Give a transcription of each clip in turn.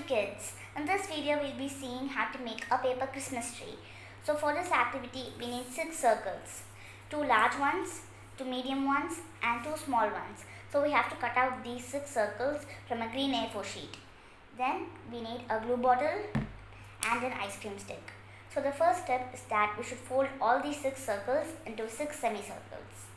Crafty Kids. In this video, we'll be seeing how to make a paper Christmas tree. So for this activity, we need 6 circles. 2 large ones, 2 medium ones and 2 small ones. So we have to cut out these 6 circles from a green A4 sheet. Then we need a glue bottle and an ice cream stick. So the first step is that we should fold all these 6 circles into 6 semicircles.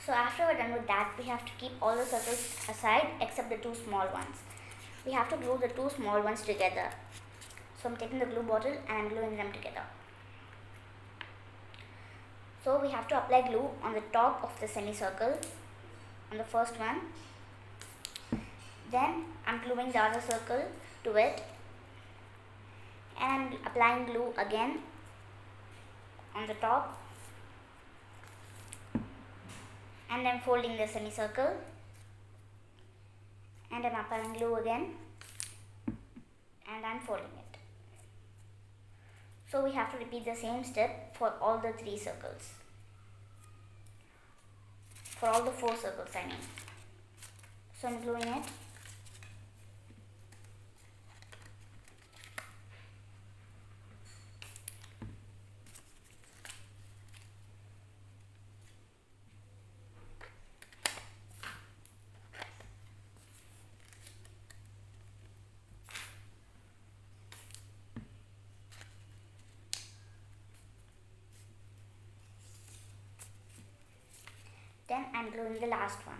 So after we're done with that, we have to keep all the circles aside except the 2 small ones. We have to glue the 2 small ones together. So I'm taking the glue bottle and I'm gluing them together. So we have to apply glue on the top of the semicircle, on the first one. Then I'm gluing the other circle to it. And I'm applying glue again on the top. And I'm folding the semicircle and I'm applying glue again and I'm folding it. So we have to repeat the same step for all the 3 circles. For all the 4 circles I mean. So I'm gluing it. Then I'm gluing the last one.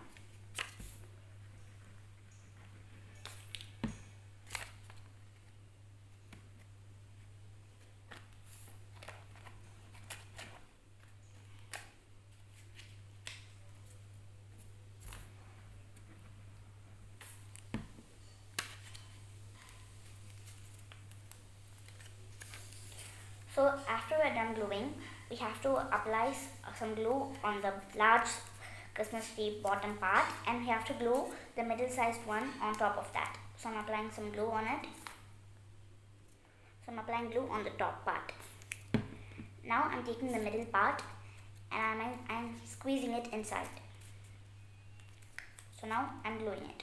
So after we're done gluing, we have to apply some glue on the large Christmas tree bottom part and we have to glue the middle sized one on top of that. So I'm applying some glue on it. So I'm applying glue on the top part. Now I'm taking the middle part and I'm squeezing it inside. So now I'm gluing it.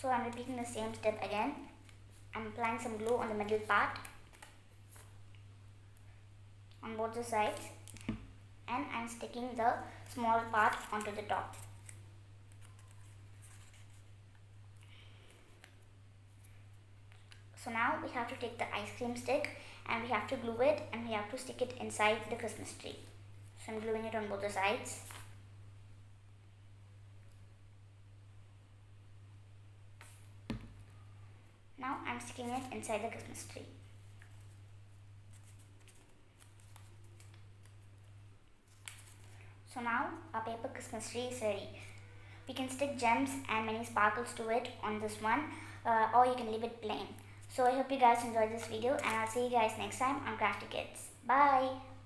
So I'm repeating the same step again. I'm applying some glue on the middle part on both the sides. And I'm sticking the small part onto the top. So now we have to take the ice cream stick and we have to glue it and we have to stick it inside the Christmas tree. So I'm gluing it on both the sides. Now I'm sticking it inside the Christmas tree. So now our paper Christmas tree is ready. We can stick gems and many sparkles to it on this one or you can leave it plain. So I hope you guys enjoyed this video and I'll see you guys next time on Crafty Kids. Bye!